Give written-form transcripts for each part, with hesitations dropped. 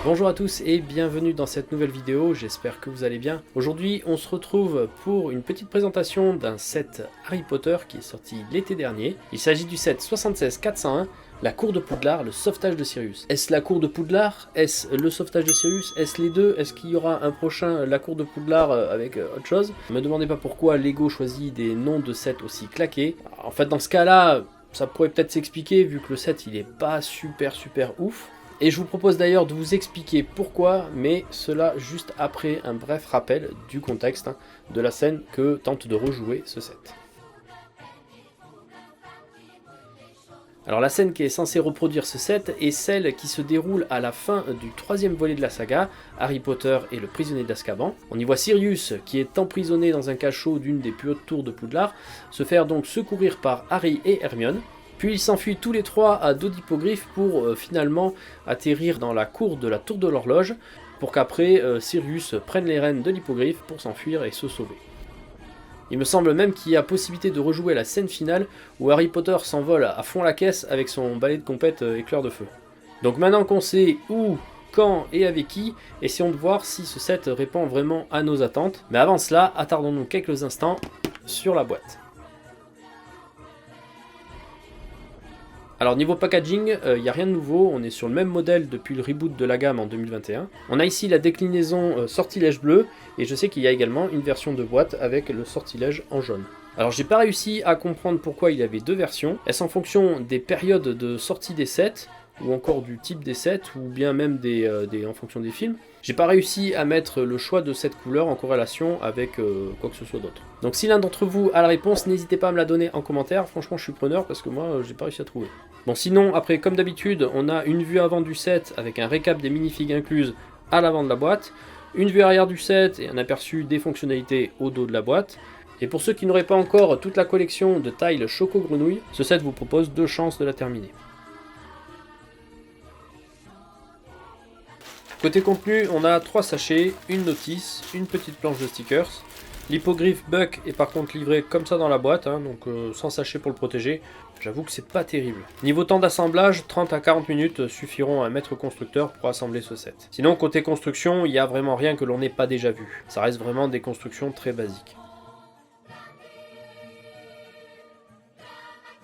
Bonjour à tous et bienvenue dans cette nouvelle vidéo, j'espère que vous allez bien. Aujourd'hui on se retrouve pour une petite présentation d'un set Harry Potter qui est sorti l'été dernier. Il s'agit du set 76401, la cour de Poudlard, le sauvetage de Sirius. Est-ce la cour de Poudlard? Est-ce le sauvetage de Sirius? Est-ce les deux? Est-ce qu'il y aura un prochain la cour de Poudlard avec autre chose? Ne me demandez pas pourquoi Lego choisit des noms de sets aussi claqués. En fait dans ce cas-là, ça pourrait peut-être s'expliquer vu que le set il est pas super ouf. Et je vous propose d'ailleurs de vous expliquer pourquoi, mais cela juste après un bref rappel du contexte de la scène que tente de rejouer ce set. Alors la scène qui est censée reproduire ce set est celle qui se déroule à la fin du troisième volet de la saga, Harry Potter et le prisonnier d'Azkaban. On y voit Sirius, qui est emprisonné dans un cachot d'une des plus hautes tours de Poudlard, se faire donc secourir par Harry et Hermione. Puis ils s'enfuient tous les trois à dos d'hippogriffe pour finalement atterrir dans la cour de la tour de l'horloge, pour qu'après Sirius prenne les rênes de l'hippogriffe pour s'enfuir et se sauver. Il me semble même qu'il y a possibilité de rejouer la scène finale où Harry Potter s'envole à fond la caisse avec son balai de compète éclair de feu. Donc maintenant qu'on sait où, quand et avec qui, essayons de voir si ce set répond vraiment à nos attentes. Mais avant cela, attardons-nous quelques instants sur la boîte. Alors niveau packaging, il n'y a rien de nouveau, on est sur le même modèle depuis le reboot de la gamme en 2021. On a ici la déclinaison sortilège bleu, et je sais qu'il y a également une version de boîte avec le sortilège en jaune. Alors j'ai pas réussi à comprendre pourquoi il y avait deux versions. Est-ce en fonction des périodes de sortie des sets, ou encore du type des sets, ou bien même en fonction des films? J'ai pas réussi à mettre le choix de cette couleur en corrélation avec quoi que ce soit d'autre. Donc si l'un d'entre vous a la réponse, n'hésitez pas à me la donner en commentaire, franchement je suis preneur parce que moi j'ai pas réussi à trouver. Bon sinon, après comme d'habitude, on a une vue avant du set avec un récap des minifigs incluses à l'avant de la boîte, une vue arrière du set et un aperçu des fonctionnalités au dos de la boîte. Et pour ceux qui n'auraient pas encore toute la collection de Tile Choco Grenouille, ce set vous propose 2 chances de la terminer. Côté contenu, on a 3 sachets, une notice, une petite planche de stickers. L'hippogriffe Buck est par contre livré comme ça dans la boîte, donc sans sachet pour le protéger. J'avoue que c'est pas terrible. Niveau temps d'assemblage, 30 à 40 minutes suffiront à un maître constructeur pour assembler ce set. Sinon, côté construction, il n'y a vraiment rien que l'on n'ait pas déjà vu. Ça reste vraiment des constructions très basiques.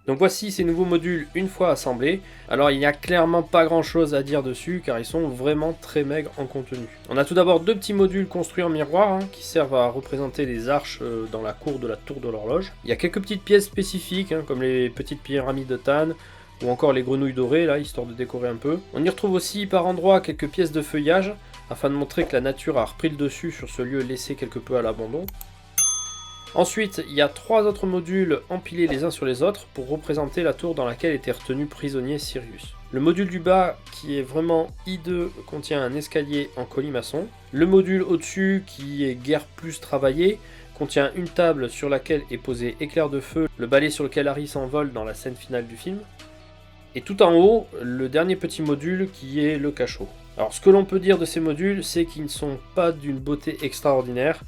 Donc voici ces nouveaux modules une fois assemblés. Alors il n'y a clairement pas grand chose à dire dessus car ils sont vraiment très maigres en contenu. On a tout d'abord 2 petits modules construits en miroir qui servent à représenter les arches dans la cour de la tour de l'horloge. Il y a quelques petites pièces spécifiques comme les petites pyramides de Tan ou encore les grenouilles dorées là histoire de décorer un peu. On y retrouve aussi par endroits quelques pièces de feuillage afin de montrer que la nature a repris le dessus sur ce lieu laissé quelque peu à l'abandon. Ensuite, il y a 3 autres modules empilés les uns sur les autres pour représenter la tour dans laquelle était retenu prisonnier Sirius. Le module du bas, qui est vraiment hideux, contient un escalier en colimaçon. Le module au-dessus, qui est guère plus travaillé, contient une table sur laquelle est posé éclair de feu, le balai sur lequel Harry s'envole dans la scène finale du film. Et tout en haut, le dernier petit module qui est le cachot. Alors ce que l'on peut dire de ces modules, c'est qu'ils ne sont pas d'une beauté extraordinaire.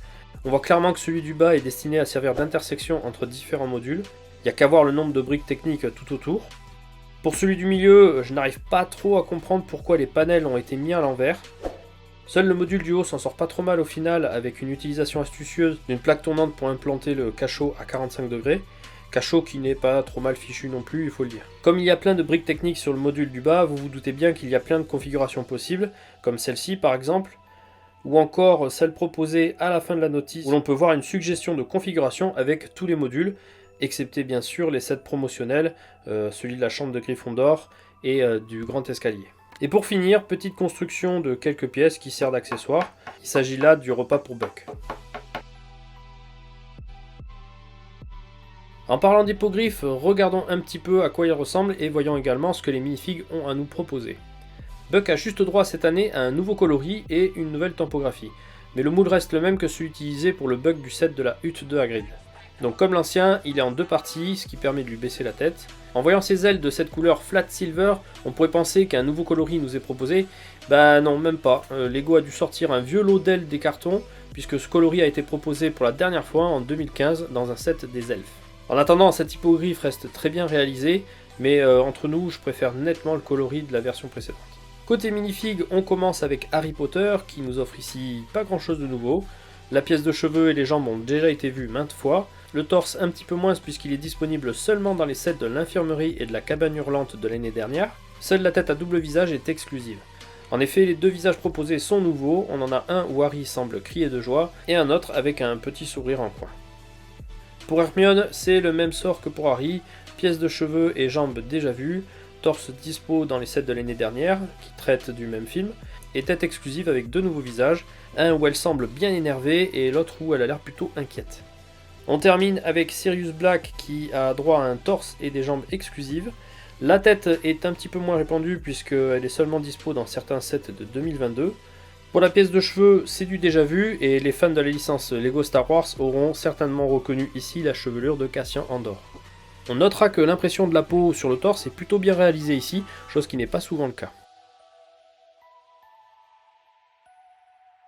On voit clairement que celui du bas est destiné à servir d'intersection entre différents modules. Il n'y a qu'à voir le nombre de briques techniques tout autour. Pour celui du milieu, je n'arrive pas trop à comprendre pourquoi les panels ont été mis à l'envers. Seul le module du haut s'en sort pas trop mal au final avec une utilisation astucieuse d'une plaque tournante pour implanter le cachot à 45 degrés. Cachot qui n'est pas trop mal fichu non plus, il faut le dire. Comme il y a plein de briques techniques sur le module du bas, vous vous doutez bien qu'il y a plein de configurations possibles, comme celle-ci par exemple, ou encore celle proposée à la fin de la notice, où l'on peut voir une suggestion de configuration avec tous les modules, excepté bien sûr les sets promotionnels, celui de la chambre de Gryffondor et du grand escalier. Et pour finir, petite construction de quelques pièces qui servent d'accessoires. Il s'agit là du repas pour Buck. En parlant d'hippogriffe, regardons un petit peu à quoi il ressemble et voyons également ce que les minifigs ont à nous proposer. Buck a juste droit cette année à un nouveau coloris et une nouvelle tempographie, mais le moule reste le même que celui utilisé pour le Buck du set de la hutte de Hagrid. Donc comme l'ancien, il est en 2 parties, ce qui permet de lui baisser la tête. En voyant ses ailes de cette couleur flat silver, on pourrait penser qu'un nouveau coloris nous est proposé. Bah non, même pas. Lego a dû sortir un vieux lot d'ailes des cartons, puisque ce coloris a été proposé pour la dernière fois en 2015 dans un set des elfes. En attendant, cette hippogriffe reste très bien réalisée, mais entre nous, je préfère nettement le coloris de la version précédente. Côté minifig, on commence avec Harry Potter, qui nous offre ici pas grand chose de nouveau. La pièce de cheveux et les jambes ont déjà été vues maintes fois. Le torse un petit peu moins puisqu'il est disponible seulement dans les sets de l'infirmerie et de la cabane hurlante de l'année dernière. Seule la tête à double visage est exclusive. En effet, les deux visages proposés sont nouveaux, on en a un où Harry semble crier de joie, et un autre avec un petit sourire en coin. Pour Hermione, c'est le même sort que pour Harry, pièces de cheveux et jambes déjà vues, torse dispo dans les sets de l'année dernière, qui traitent du même film, et tête exclusive avec deux nouveaux visages, un où elle semble bien énervée et l'autre où elle a l'air plutôt inquiète. On termine avec Sirius Black qui a droit à un torse et des jambes exclusives. La tête est un petit peu moins répandue puisqu'elle est seulement dispo dans certains sets de 2022. Pour la pièce de cheveux, c'est du déjà vu et les fans de la licence Lego Star Wars auront certainement reconnu ici la chevelure de Cassian Andor. On notera que l'impression de la peau sur le torse est plutôt bien réalisée ici, chose qui n'est pas souvent le cas.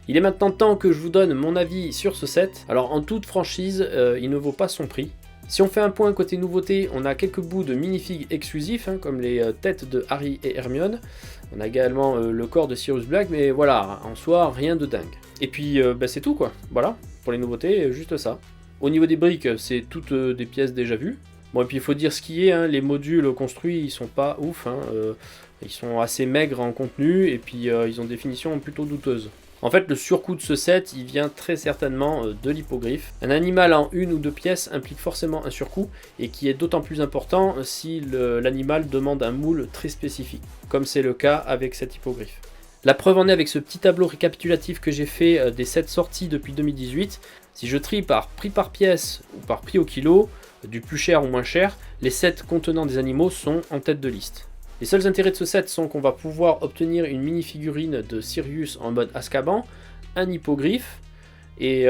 Il est maintenant temps que je vous donne mon avis sur ce set. Alors en toute franchise, il ne vaut pas son prix. Si on fait un point côté nouveauté, on a quelques bouts de minifigs exclusifs, comme les têtes de Harry et Hermione. On a également le corps de Sirius Black, mais voilà, en soi, rien de dingue. Et puis c'est tout quoi, voilà, pour les nouveautés, juste ça. Au niveau des briques, c'est toutes des pièces déjà vues. Bon, et puis il faut dire ce qui est, les modules construits, ils sont pas ouf, ils sont assez maigres en contenu, et puis ils ont des finitions plutôt douteuses. En fait, le surcoût de ce set, il vient très certainement de l'hippogriffe. Un animal en une ou deux pièces implique forcément un surcoût, et qui est d'autant plus important si l'animal demande un moule très spécifique, comme c'est le cas avec cet hippogriffe. La preuve en est avec ce petit tableau récapitulatif que j'ai fait des sets sortis depuis 2018. Si je trie par prix par pièce ou par prix au kilo, du plus cher ou moins cher, les sets contenant des animaux sont en tête de liste. Les seuls intérêts de ce set sont qu'on va pouvoir obtenir une mini-figurine de Sirius en mode Azkaban, un hippogriffe, et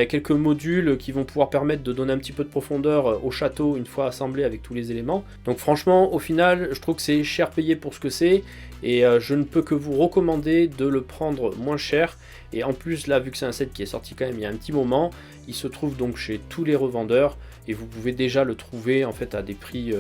quelques modules qui vont pouvoir permettre de donner un petit peu de profondeur au château une fois assemblé avec tous les éléments. Donc franchement, au final, je trouve que c'est cher payé pour ce que c'est, et je ne peux que vous recommander de le prendre moins cher. Et en plus, là, vu que c'est un set qui est sorti quand même il y a un petit moment, il se trouve donc chez tous les revendeurs, et vous pouvez déjà le trouver en fait à des prix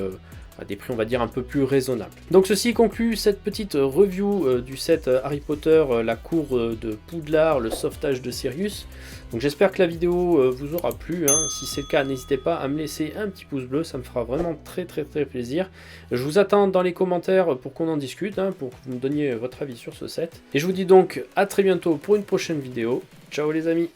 on va dire un peu plus raisonnables. Donc ceci conclut cette petite review du set Harry Potter, la cour de Poudlard, le sauvetage de Sirius. Donc j'espère que la vidéo vous aura plu, si c'est le cas n'hésitez pas à me laisser un petit pouce bleu, ça me fera vraiment très plaisir. Je vous attends dans les commentaires pour qu'on en discute, pour que vous me donniez votre avis sur ce set. Et je vous dis donc à très bientôt pour une prochaine vidéo. Ciao les amis!